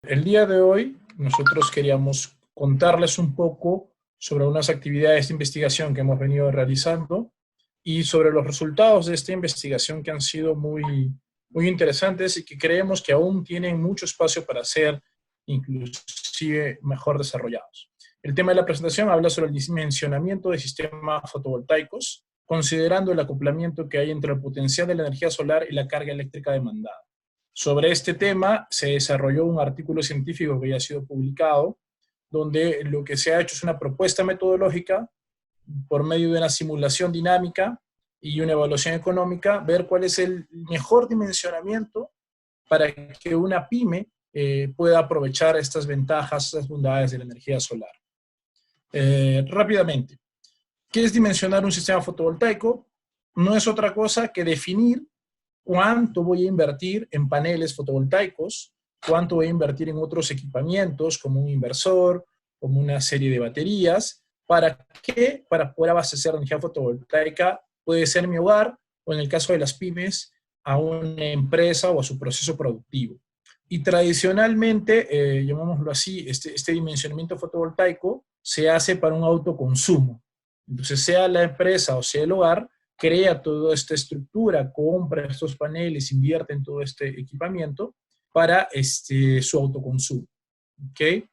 El día de hoy nosotros queríamos contarles un poco sobre unas actividades de investigación que hemos venido realizando y sobre los resultados de esta investigación que han sido muy interesantes y que creemos que aún tienen mucho espacio para ser inclusive mejor desarrollados. El tema de la presentación habla sobre el dimensionamiento de sistemas fotovoltaicos, considerando el acoplamiento que hay entre el potencial de la energía solar y la carga eléctrica demandada. Sobre este tema se desarrolló un artículo científico que ya ha sido publicado, donde lo que se ha hecho es una propuesta metodológica por medio de una simulación dinámica y una evaluación económica, ver cuál es el mejor dimensionamiento para que una pyme pueda aprovechar estas ventajas, estas bondades de la energía solar. Rápidamente, ¿qué es dimensionar un sistema fotovoltaico? No es otra cosa que definir cuánto voy a invertir en paneles fotovoltaicos, cuánto voy a invertir en otros equipamientos, como un inversor, como una serie de baterías. ¿Para qué? Para poder abastecer energía fotovoltaica, puede ser mi hogar, o en el caso de las pymes, a una empresa o a su proceso productivo. Y tradicionalmente, llamémoslo así, este dimensionamiento fotovoltaico se hace para un autoconsumo. Entonces, sea la empresa o sea el hogar, crea toda esta estructura, compra estos paneles, invierte en todo este equipamiento para su autoconsumo. ¿Okay?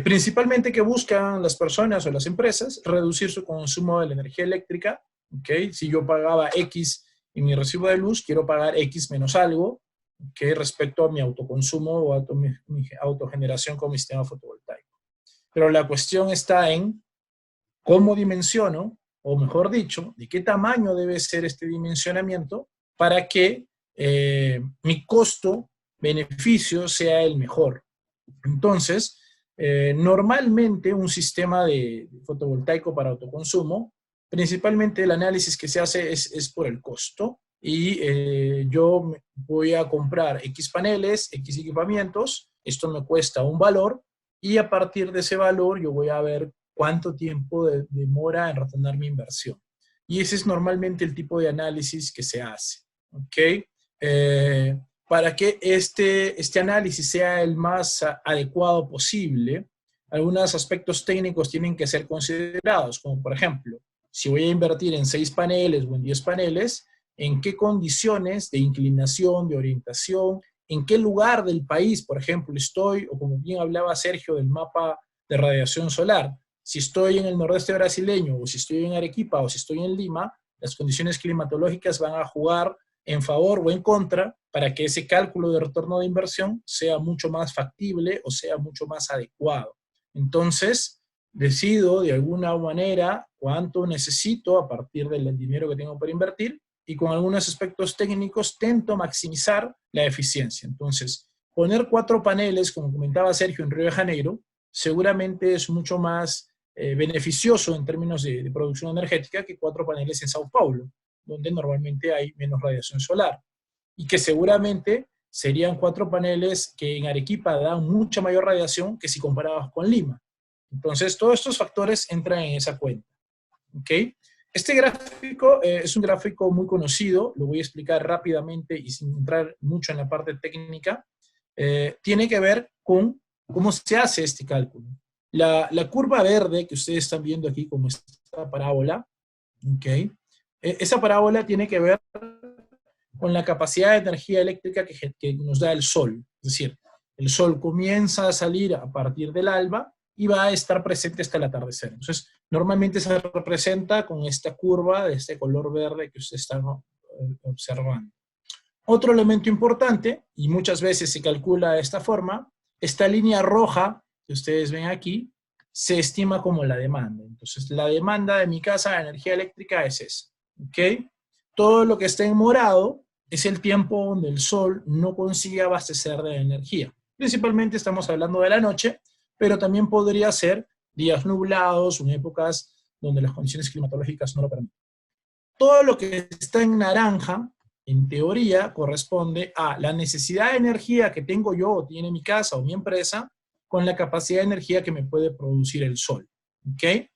Principalmente que buscan las personas o las empresas reducir su consumo de la energía eléctrica. ¿Okay? Si yo pagaba X en mi recibo de luz, quiero pagar X menos algo, ¿okay? Respecto a mi autoconsumo o a mi autogeneración con mi sistema fotovoltaico. Pero la cuestión está en cómo dimensiono, o mejor dicho, de qué tamaño debe ser este dimensionamiento para que mi costo-beneficio sea el mejor. Entonces, normalmente un sistema de fotovoltaico para autoconsumo, principalmente el análisis que se hace es por el costo, y yo voy a comprar X paneles, X equipamientos, esto me cuesta un valor, y a partir de ese valor yo voy a ver cuánto tiempo demora en retornar mi inversión. Y ese es normalmente el tipo de análisis que se hace. ¿Ok? Para que este análisis sea el más adecuado posible, algunos aspectos técnicos tienen que ser considerados, como por ejemplo, si voy a invertir en 6 paneles o en 10 paneles, en qué condiciones de inclinación, de orientación, en qué lugar del país, por ejemplo, estoy, o como bien hablaba Sergio del mapa de radiación solar, si estoy en el nordeste brasileño, o si estoy en Arequipa, o si estoy en Lima, las condiciones climatológicas van a jugar en favor o en contra para que ese cálculo de retorno de inversión sea mucho más factible o sea mucho más adecuado. Entonces, decido de alguna manera cuánto necesito a partir del dinero que tengo para invertir, y con algunos aspectos técnicos tento maximizar la eficiencia. Entonces, poner 4 paneles, como comentaba Sergio, en Río de Janeiro, seguramente es mucho más beneficioso en términos de producción energética que 4 paneles en Sao Paulo, donde normalmente hay menos radiación solar. Y que seguramente serían 4 paneles que en Arequipa dan mucha mayor radiación que si comparados con Lima. Entonces, todos estos factores entran en esa cuenta. ¿Ok? Este gráfico es un gráfico muy conocido, lo voy a explicar rápidamente y sin entrar mucho en la parte técnica. Tiene que ver con cómo se hace este cálculo. La curva verde que ustedes están viendo aquí como esta parábola, ¿ok? Esa parábola tiene que ver con la capacidad de energía eléctrica que nos da el Sol. Es decir, el Sol comienza a salir a partir del alba y va a estar presente hasta el atardecer. Entonces, normalmente se representa con esta curva de este color verde que ustedes están observando. Otro elemento importante, y muchas veces se calcula de esta forma, esta línea roja que ustedes ven aquí, se estima como la demanda. Entonces, la demanda de mi casa de energía eléctrica es esa. ¿Ok? Todo lo que está en morado es el tiempo donde el sol no consigue abastecer de energía. Principalmente estamos hablando de la noche, pero también podría ser días nublados o en épocas donde las condiciones climatológicas no lo permiten. Todo lo que está en naranja, en teoría, corresponde a la necesidad de energía que tengo yo, o tiene mi casa o mi empresa, con la capacidad de energía que me puede producir el sol. ¿Ok?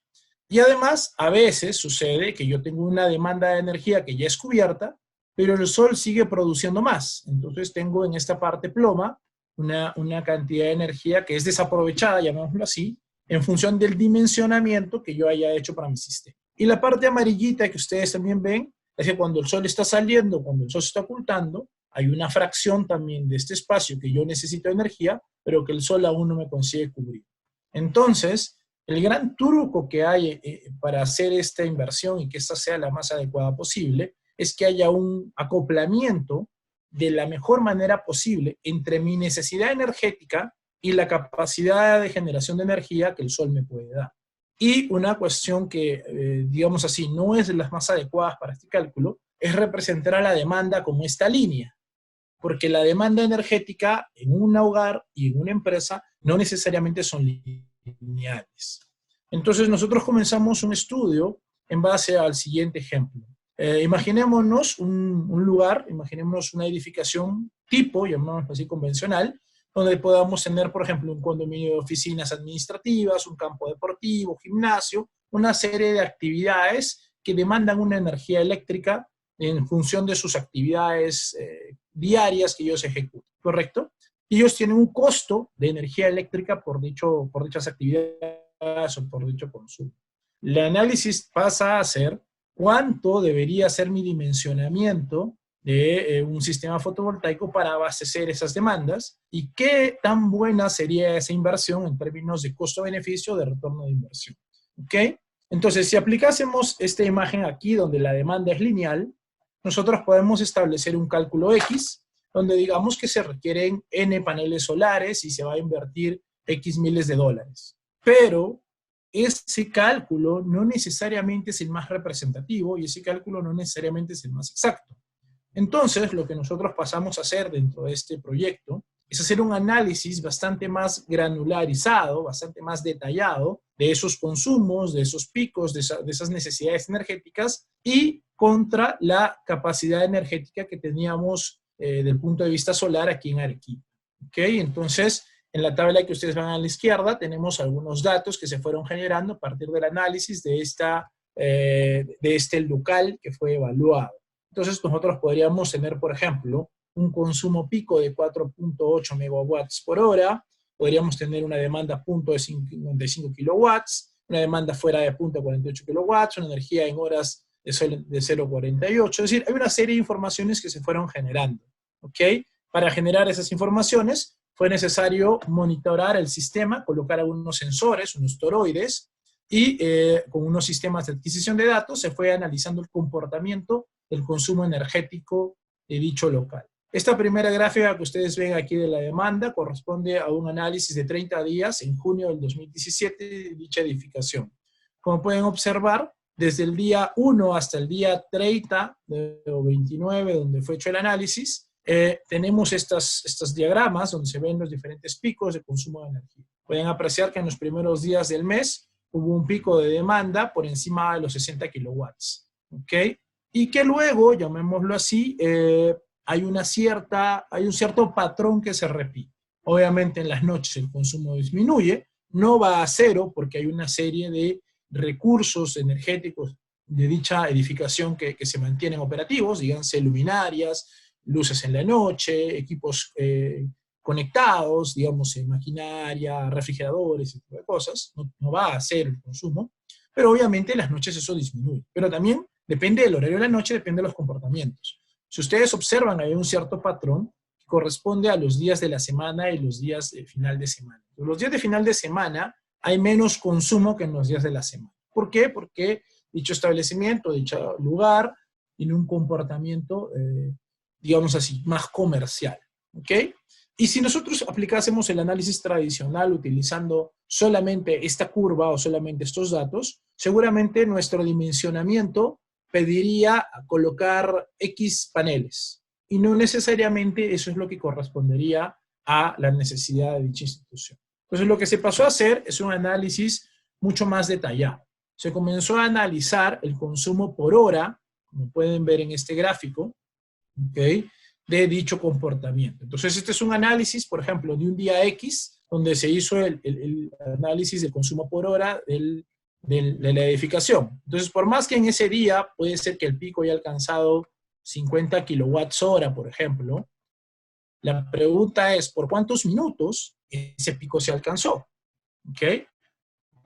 Y además, a veces sucede que yo tengo una demanda de energía que ya es cubierta, pero el sol sigue produciendo más. Entonces tengo en esta parte ploma una cantidad de energía que es desaprovechada, llamémoslo así, en función del dimensionamiento que yo haya hecho para mi sistema. Y la parte amarillita que ustedes también ven es que cuando el sol está saliendo, cuando el sol se está ocultando, hay una fracción también de este espacio que yo necesito energía, pero que el sol aún no me consigue cubrir. Entonces, el gran truco que hay para hacer esta inversión y que esta sea la más adecuada posible es que haya un acoplamiento de la mejor manera posible entre mi necesidad energética y la capacidad de generación de energía que el sol me puede dar. Y una cuestión que, digamos así, no es de las más adecuadas para este cálculo, es representar a la demanda como esta línea, porque la demanda energética en un hogar y en una empresa no necesariamente son lineales. Entonces nosotros comenzamos un estudio en base al siguiente ejemplo. Imaginémonos un lugar, imaginémonos una edificación tipo, llamémoslo así, convencional, donde podamos tener, por ejemplo, un condominio de oficinas administrativas, un campo deportivo, gimnasio, una serie de actividades que demandan una energía eléctrica en función de sus actividades diarias que ellos ejecutan, ¿correcto? Y ellos tienen un costo de energía eléctrica por dichas actividades o por dicho consumo. El análisis pasa a ser cuánto debería ser mi dimensionamiento de un sistema fotovoltaico para abastecer esas demandas y qué tan buena sería esa inversión en términos de costo-beneficio de retorno de inversión. ¿Ok? Entonces, si aplicásemos esta imagen aquí donde la demanda es lineal, nosotros podemos establecer un cálculo X donde digamos que se requieren N paneles solares y se va a invertir X miles de dólares. Pero ese cálculo no necesariamente es el más representativo y ese cálculo no necesariamente es el más exacto. Entonces, lo que nosotros pasamos a hacer dentro de este proyecto es hacer un análisis bastante más granularizado, bastante más detallado de esos consumos, de esos picos, de esas necesidades energéticas y contra la capacidad energética que teníamos del punto de vista solar aquí en Arequipa. ¿Okay? Entonces, en la tabla que ustedes ven a la izquierda tenemos algunos datos que se fueron generando a partir del análisis de este local que fue evaluado. Entonces, nosotros podríamos tener, por ejemplo, un consumo pico de 4.8 megawatts por hora, podríamos tener una demanda punto de 55 kilowatts, una demanda fuera de punto de 48 kilowatts, una energía en horas de 0.48. Es decir, hay una serie de informaciones que se fueron generando. ¿Ok? Para generar esas informaciones fue necesario monitorar el sistema, colocar algunos sensores, unos toroides, y con unos sistemas de adquisición de datos se fue analizando el comportamiento del consumo energético de dicho local. Esta primera gráfica que ustedes ven aquí de la demanda corresponde a un análisis de 30 días en junio del 2017 de dicha edificación. Como pueden observar, desde el día 1 hasta el día 30 o 29, donde fue hecho el análisis, tenemos estos diagramas donde se ven los diferentes picos de consumo de energía. Pueden apreciar que en los primeros días del mes hubo un pico de demanda por encima de los 60 kilowatts. ¿Ok? Y que luego, llamémoslo así, hay un cierto patrón que se repite. Obviamente en las noches el consumo disminuye, no va a cero porque hay una serie de recursos energéticos de dicha edificación que se mantienen operativos, díganse luminarias, luces en la noche, equipos conectados, digamos, maquinaria, refrigeradores, ese tipo de cosas. No va a cero el consumo, pero obviamente en las noches eso disminuye. Pero también depende del horario de la noche, depende de los comportamientos. Si ustedes observan, hay un cierto patrón que corresponde a los días de la semana y los días de final de semana. Los días de final de semana hay menos consumo que en los días de la semana. ¿Por qué? Porque dicho establecimiento, dicho lugar, tiene un comportamiento, digamos así, más comercial. ¿Ok? Y si nosotros aplicásemos el análisis tradicional utilizando solamente esta curva o solamente estos datos, seguramente nuestro dimensionamiento pediría colocar X paneles. Y no necesariamente eso es lo que correspondería a la necesidad de dicha institución. Entonces, lo que se pasó a hacer es un análisis mucho más detallado. Se comenzó a analizar el consumo por hora, como pueden ver en este gráfico, ¿ok?, de dicho comportamiento. Entonces, este es un análisis, por ejemplo, de un día X, donde se hizo el análisis del consumo por hora de la edificación. Entonces, por más que en ese día puede ser que el pico haya alcanzado 50 kilowatts hora, por ejemplo, La pregunta es, ¿por cuántos minutos ese pico se alcanzó? ¿Ok?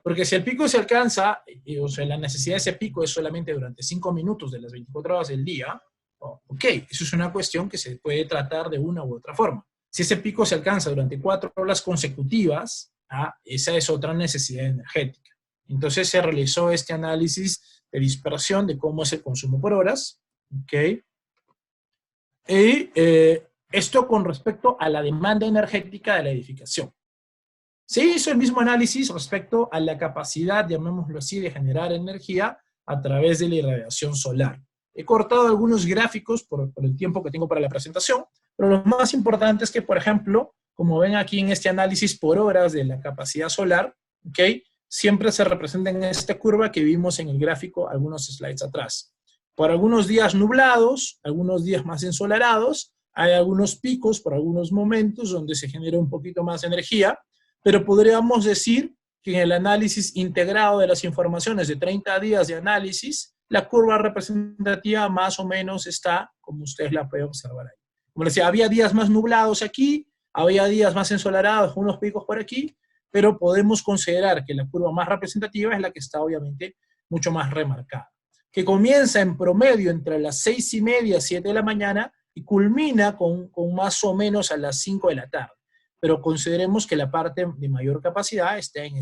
Porque si el pico se alcanza, o sea, la necesidad de ese pico es solamente durante 5 minutos de las 24 horas del día, ok, eso es una cuestión que se puede tratar de una u otra forma. Si ese pico se alcanza durante 4 horas consecutivas, esa es otra necesidad energética. Entonces se realizó este análisis de dispersión de cómo es el consumo por horas, ok, y esto con respecto a la demanda energética de la edificación. Se hizo el mismo análisis respecto a la capacidad, llamémoslo así, de generar energía a través de la irradiación solar. He cortado algunos gráficos por el tiempo que tengo para la presentación, pero lo más importante es que, por ejemplo, como ven aquí en este análisis por horas de la capacidad solar, ¿okay? Siempre se representa en esta curva que vimos en el gráfico algunos slides atrás. Por algunos días nublados, algunos días más ensolarados, hay algunos picos por algunos momentos donde se genera un poquito más de energía, pero podríamos decir que en el análisis integrado de las informaciones de 30 días de análisis, la curva representativa más o menos está como ustedes la pueden observar ahí. Como les decía, había días más nublados aquí, había días más ensolarados, unos picos por aquí, pero podemos considerar que la curva más representativa es la que está obviamente mucho más remarcada, que comienza en promedio entre las 6:30, 7 de la mañana y culmina con más o menos a las 5 de la tarde. Pero consideremos que la parte de mayor capacidad está en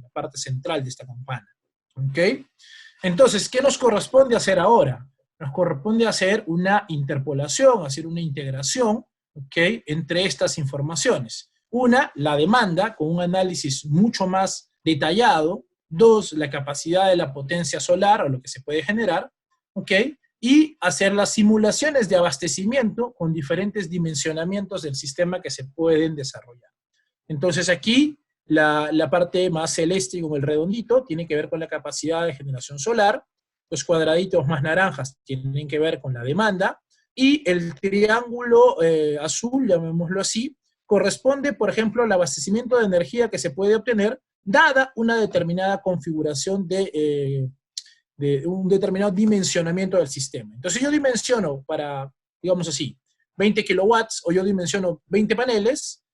la parte central de esta campana. ¿Ok? Entonces, ¿qué nos corresponde hacer ahora? Nos corresponde hacer una interpolación, hacer una integración, ¿ok?, entre estas informaciones. Una, la demanda, con un análisis mucho más detallado. Dos, la capacidad de la potencia solar, o lo que se puede generar, ¿ok?, y hacer las simulaciones de abastecimiento con diferentes dimensionamientos del sistema que se pueden desarrollar. Entonces aquí la parte más celeste con el redondito tiene que ver con la capacidad de generación solar, los cuadraditos más naranjas tienen que ver con la demanda, y el triángulo azul, llamémoslo así, corresponde, por ejemplo, al abastecimiento de energía que se puede obtener dada una determinada configuración de un determinado dimensionamiento del sistema. Entonces yo dimensiono para, digamos así, 20 kilowatts o yo dimensiono 20 paneles,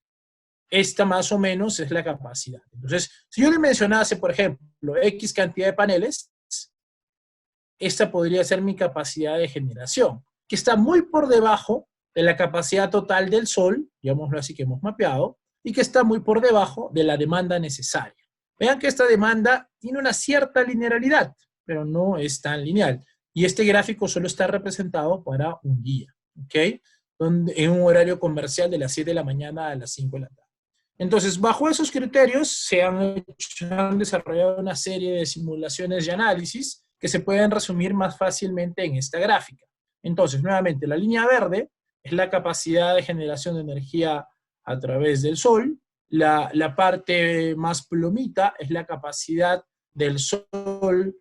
esta más o menos es la capacidad. Entonces, si yo dimensionase, por ejemplo, X cantidad de paneles, esta podría ser mi capacidad de generación, que está muy por debajo de la capacidad total del Sol, digámoslo así que hemos mapeado, y que está muy por debajo de la demanda necesaria. Vean que esta demanda tiene una cierta linealidad, pero no es tan lineal. Y este gráfico solo está representado para un día, ¿ok? En un horario comercial de las 7 de la mañana a las 5 de la tarde. Entonces, bajo esos criterios se han desarrollado una serie de simulaciones y análisis que se pueden resumir más fácilmente en esta gráfica. Entonces, nuevamente, la línea verde es la capacidad de generación de energía a través del Sol. La parte más plomita es la capacidad del Sol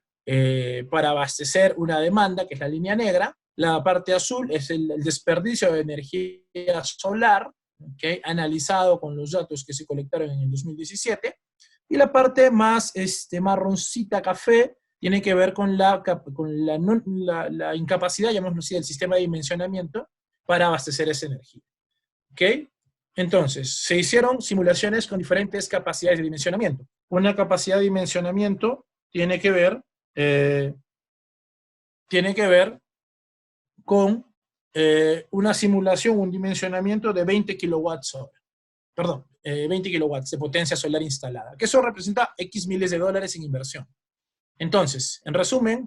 para abastecer una demanda, que es la línea negra. La parte azul es el desperdicio de energía solar, ¿okay?, analizado con los datos que se colectaron en el 2017. Y la parte más marroncita café tiene que ver con la incapacidad, llamémoslo así, del sistema de dimensionamiento para abastecer esa energía. ¿Ok? Entonces, se hicieron simulaciones con diferentes capacidades de dimensionamiento. Una capacidad de dimensionamiento tiene que ver con una simulación, un dimensionamiento de 20 kilowatts hora. Perdón, 20 kilowatts de potencia solar instalada, que eso representa X miles de dólares en inversión. Entonces, en resumen,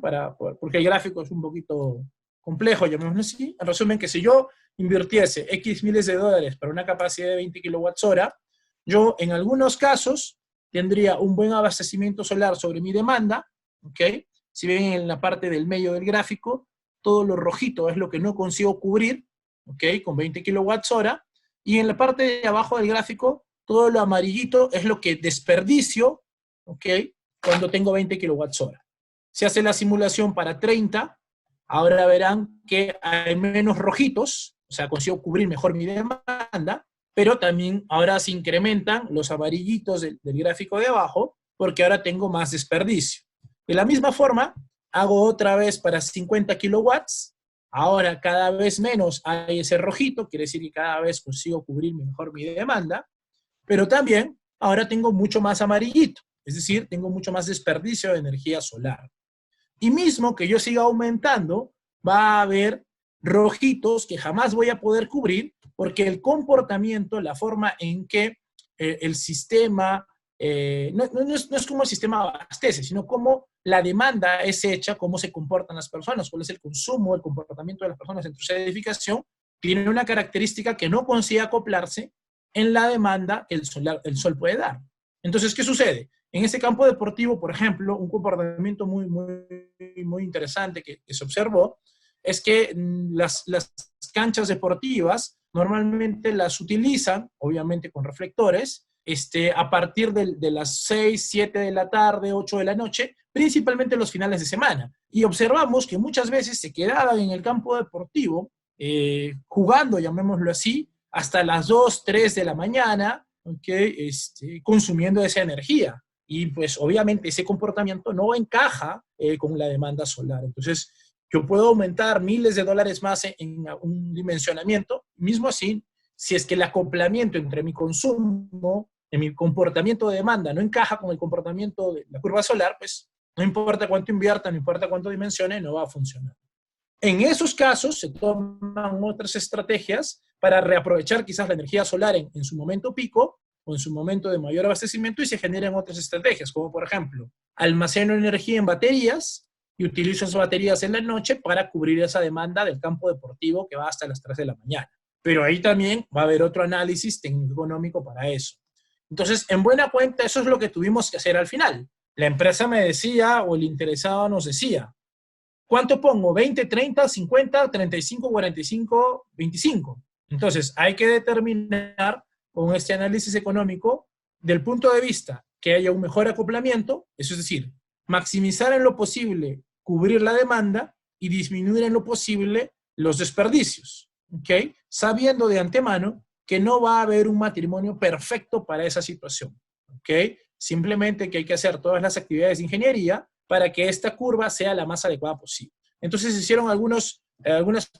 porque el gráfico es un poquito complejo, llamémoslo así, en resumen, que si yo invirtiese X miles de dólares para una capacidad de 20 kilowatts hora, yo en algunos casos tendría un buen abastecimiento solar sobre mi demanda, ¿ok? Si ven en la parte del medio del gráfico, todo lo rojito es lo que no consigo cubrir, ¿ok?, con 20 kilowatts hora, y en la parte de abajo del gráfico, todo lo amarillito es lo que desperdicio, ¿ok?, cuando tengo 20 kilowatts hora. Se hace la simulación para 30, ahora verán que hay menos rojitos, o sea, consigo cubrir mejor mi demanda, pero también ahora se incrementan los amarillitos del gráfico de abajo, porque ahora tengo más desperdicio. De la misma forma, hago otra vez para 50 kilowatts, Ahora cada vez menos hay ese rojito, quiere decir que cada vez consigo cubrir mejor mi demanda, pero también ahora tengo mucho más amarillito, es decir, tengo mucho más desperdicio de energía solar. Y mismo que yo siga aumentando, va a haber rojitos que jamás voy a poder cubrir porque el comportamiento, la forma en que el sistema, no es como el sistema abastece, sino cómo la demanda es hecha, cómo se comportan las personas, cuál es el consumo, el comportamiento de las personas en tu edificación, tiene una característica que no consigue acoplarse en la demanda que el sol puede dar. Entonces, ¿qué sucede? En este campo deportivo, por ejemplo, un comportamiento muy interesante que se observó es que las canchas deportivas normalmente las utilizan, obviamente con reflectores, a partir de las 6, 7 de la tarde, 8 de la noche, principalmente los finales de semana. Y observamos que muchas veces se quedaban en el campo deportivo jugando, llamémoslo así, hasta las 2, 3 de la mañana, ¿okay? Consumiendo esa energía. Y pues obviamente ese comportamiento no encaja con la demanda solar. Entonces yo puedo aumentar miles de dólares más en un dimensionamiento, mismo así, si es que el acoplamiento entre mi consumo, en mi comportamiento de demanda no encaja con el comportamiento de la curva solar, pues no importa cuánto invierta, no importa cuánto dimensione, no va a funcionar. En esos casos se toman otras estrategias para reaprovechar quizás la energía solar en su momento pico o en su momento de mayor abastecimiento y se generan otras estrategias, como por ejemplo, almaceno energía en baterías y utilizo esas baterías en la noche para cubrir esa demanda del campo deportivo que va hasta las 3 de la mañana. Pero ahí también va a haber otro análisis técnico-económico para eso. Entonces, en buena cuenta, eso es lo que tuvimos que hacer al final. La empresa me decía, o el interesado nos decía, ¿cuánto pongo? ¿20, 30, 50, 35, 45, 25? Entonces, hay que determinar con este análisis económico del punto de vista que haya un mejor acoplamiento, eso es decir, maximizar en lo posible, cubrir la demanda y disminuir en lo posible los desperdicios, ¿ok? Sabiendo de antemano que no va a haber un matrimonio perfecto para esa situación, ¿ok? Simplemente que hay que hacer todas las actividades de ingeniería para que esta curva sea la más adecuada posible. Entonces se hicieron algunas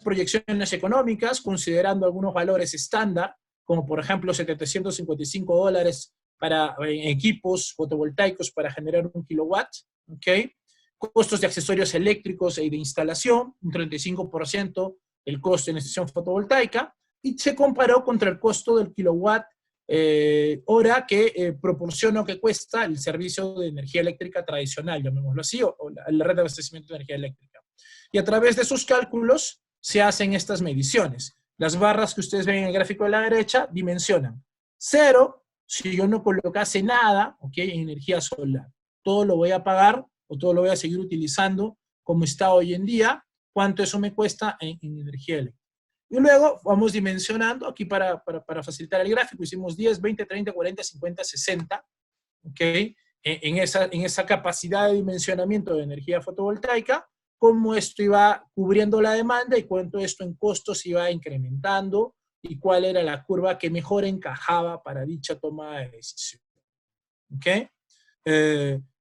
proyecciones económicas considerando algunos valores estándar, como por ejemplo $755 para equipos fotovoltaicos para generar 1 kilowatt, ¿ok? Costos de accesorios eléctricos y de instalación, un 35% el costo de una estación fotovoltaica, y se comparó contra el costo del kilowatt hora que proporciona o que cuesta el servicio de energía eléctrica tradicional, llamémoslo así, o la red de abastecimiento de energía eléctrica. Y a través de esos cálculos se hacen estas mediciones. Las barras que ustedes ven en el gráfico de la derecha dimensionan 0 si yo no colocase nada, ¿ok?, en energía solar. Todo lo voy a pagar o todo lo voy a seguir utilizando como está hoy en día, cuánto eso me cuesta en energía eléctrica. Y luego vamos dimensionando, aquí para facilitar el gráfico, hicimos 10, 20, 30, 40, 50, 60, ¿ok? En esa capacidad de dimensionamiento de energía fotovoltaica, cómo esto iba cubriendo la demanda y cuánto esto en costos iba incrementando y cuál era la curva que mejor encajaba para dicha toma de decisión, ¿ok?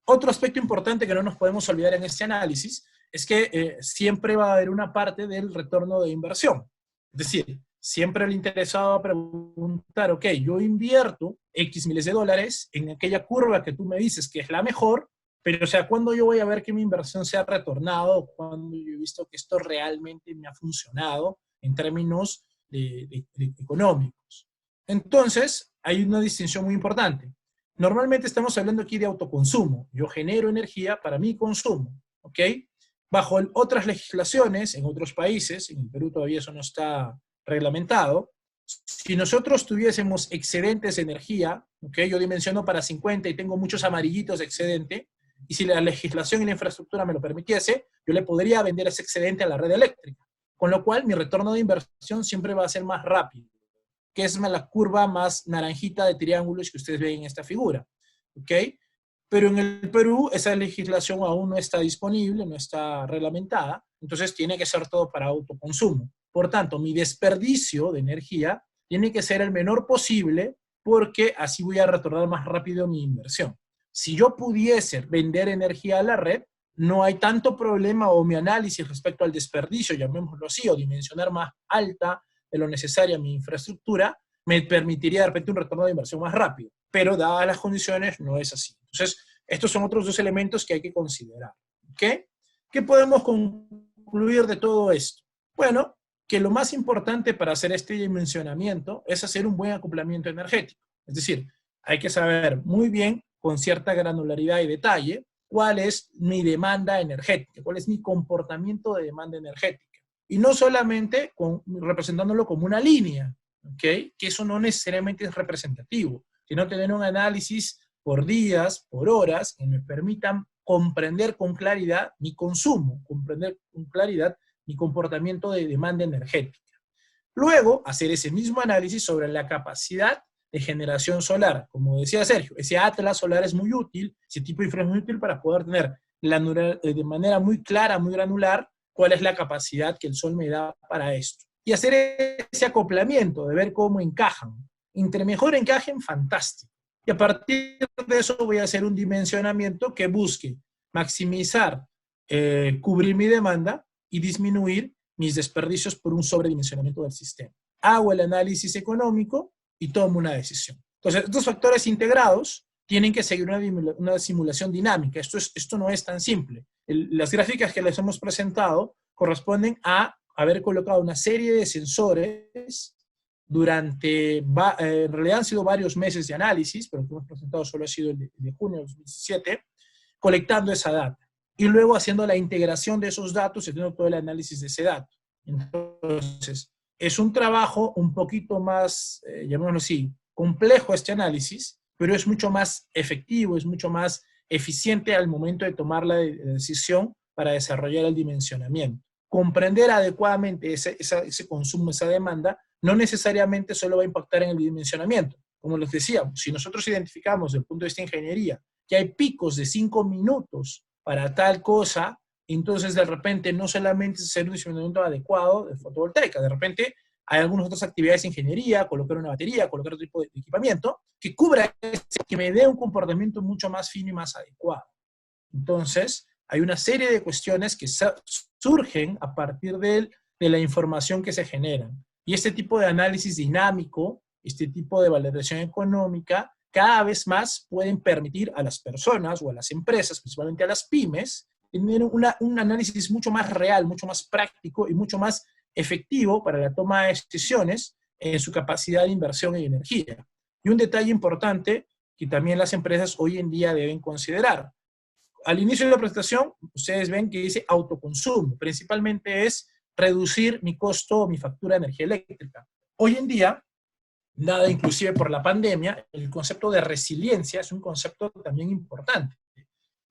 Otro aspecto importante que no nos podemos olvidar en este análisis es que siempre va a haber una parte del retorno de inversión. Es decir, siempre el interesado va a preguntar, ok, yo invierto X miles de dólares en aquella curva que tú me dices que es la mejor, pero o sea, ¿cuándo yo voy a ver que mi inversión se ha retornado? ¿Cuándo yo he visto que esto realmente me ha funcionado en términos de económicos? Entonces, hay una distinción muy importante. Normalmente estamos hablando aquí de autoconsumo. Yo genero energía para mi consumo, ¿ok? Bajo otras legislaciones, en otros países, en Perú todavía eso no está reglamentado, si nosotros tuviésemos excedentes de energía, ¿ok?, yo dimensiono para 50 y tengo muchos amarillitos de excedente, y si la legislación y la infraestructura me lo permitiese, yo le podría vender ese excedente a la red eléctrica, con lo cual mi retorno de inversión siempre va a ser más rápido, que es la curva más naranjita de triángulos que ustedes ven en esta figura, ¿ok? Pero en el Perú esa legislación aún no está disponible, no está reglamentada, entonces tiene que ser todo para autoconsumo. Por tanto, mi desperdicio de energía tiene que ser el menor posible porque así voy a retornar más rápido mi inversión. Si yo pudiese vender energía a la red, no hay tanto problema o mi análisis respecto al desperdicio, llamémoslo así, o dimensionar más alta de lo necesaria mi infraestructura, me permitiría de repente un retorno de inversión más rápido. Pero dadas las condiciones, no es así. Entonces, estos son otros dos elementos que hay que considerar. ¿Ok? ¿Qué podemos concluir de todo esto? Bueno, que lo más importante para hacer este dimensionamiento es hacer un buen acoplamiento energético. Es decir, hay que saber muy bien, con cierta granularidad y detalle, cuál es mi demanda energética, cuál es mi comportamiento de demanda energética. Y no solamente representándolo como una línea, ¿okay? Que eso no necesariamente es representativo, sino tener un análisis por días, por horas, que me permitan comprender con claridad mi consumo, comprender con claridad mi comportamiento de demanda energética. Luego, hacer ese mismo análisis sobre la capacidad de generación solar. Como decía Sergio, ese atlas solar es muy útil, ese tipo de infraestructura es muy útil para poder tener de manera muy clara, muy granular, cuál es la capacidad que el sol me da para esto. Y hacer ese acoplamiento, de ver cómo encajan. Entre mejor encajen, fantástico. Y a partir de eso voy a hacer un dimensionamiento que busque maximizar, cubrir mi demanda y disminuir mis desperdicios por un sobredimensionamiento del sistema. Hago el análisis económico y tomo una decisión. Entonces, estos factores integrados tienen que seguir una simulación dinámica. Esto no es tan simple. Las gráficas que les hemos presentado corresponden a haber colocado una serie de sensores durante, en realidad han sido varios meses de análisis, pero el que hemos presentado solo ha sido el de junio de 2017, colectando esa data y luego haciendo la integración de esos datos y haciendo todo el análisis de ese dato. Entonces, es un trabajo un poquito más, llamémoslo así, complejo este análisis, pero es mucho más efectivo, es mucho más eficiente al momento de tomar la decisión para desarrollar el dimensionamiento. Comprender adecuadamente ese consumo, esa demanda, no necesariamente solo va a impactar en el dimensionamiento. Como les decíamos, si nosotros identificamos desde el punto de vista de ingeniería que hay picos de 5 minutos para tal cosa, entonces de repente no solamente es hacer un dimensionamiento adecuado de fotovoltaica, de repente hay algunas otras actividades de ingeniería, colocar una batería, colocar otro tipo de equipamiento, que cubra, que me dé un comportamiento mucho más fino y más adecuado. Entonces, hay una serie de cuestiones que surgen a partir de la información que se genera. Y este tipo de análisis dinámico, este tipo de valoración económica, cada vez más pueden permitir a las personas o a las empresas, principalmente a las pymes, tener un análisis mucho más real, mucho más práctico y mucho más efectivo para la toma de decisiones en su capacidad de inversión en energía. Y un detalle importante que también las empresas hoy en día deben considerar. Al inicio de la presentación, ustedes ven que dice autoconsumo. Principalmente es reducir mi costo o mi factura de energía eléctrica. Hoy en día, dada inclusive por la pandemia, el concepto de resiliencia es un concepto también importante.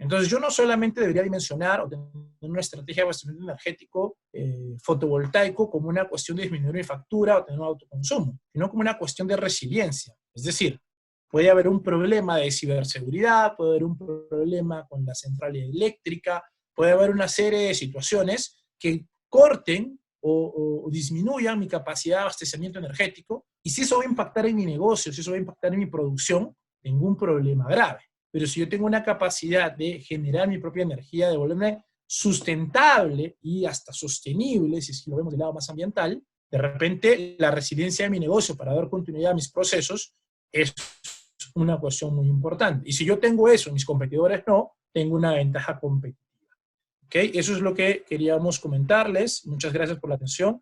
Entonces, yo no solamente debería dimensionar o tener una estrategia de abastecimiento energético fotovoltaico como una cuestión de disminuir mi factura o tener un autoconsumo, sino como una cuestión de resiliencia. Es decir, puede haber un problema de ciberseguridad, puede haber un problema con la central eléctrica, puede haber una serie de situaciones que corten o disminuyan mi capacidad de abastecimiento energético, y si eso va a impactar en mi negocio, si eso va a impactar en mi producción, tengo un problema grave. Pero si yo tengo una capacidad de generar mi propia energía, de volverme sustentable y hasta sostenible, si es que lo vemos del lado más ambiental, de repente la resiliencia de mi negocio para dar continuidad a mis procesos es una cuestión muy importante. Y si yo tengo eso y mis competidores no, tengo una ventaja competitiva. ¿Okay? Eso es lo que queríamos comentarles. Muchas gracias por la atención.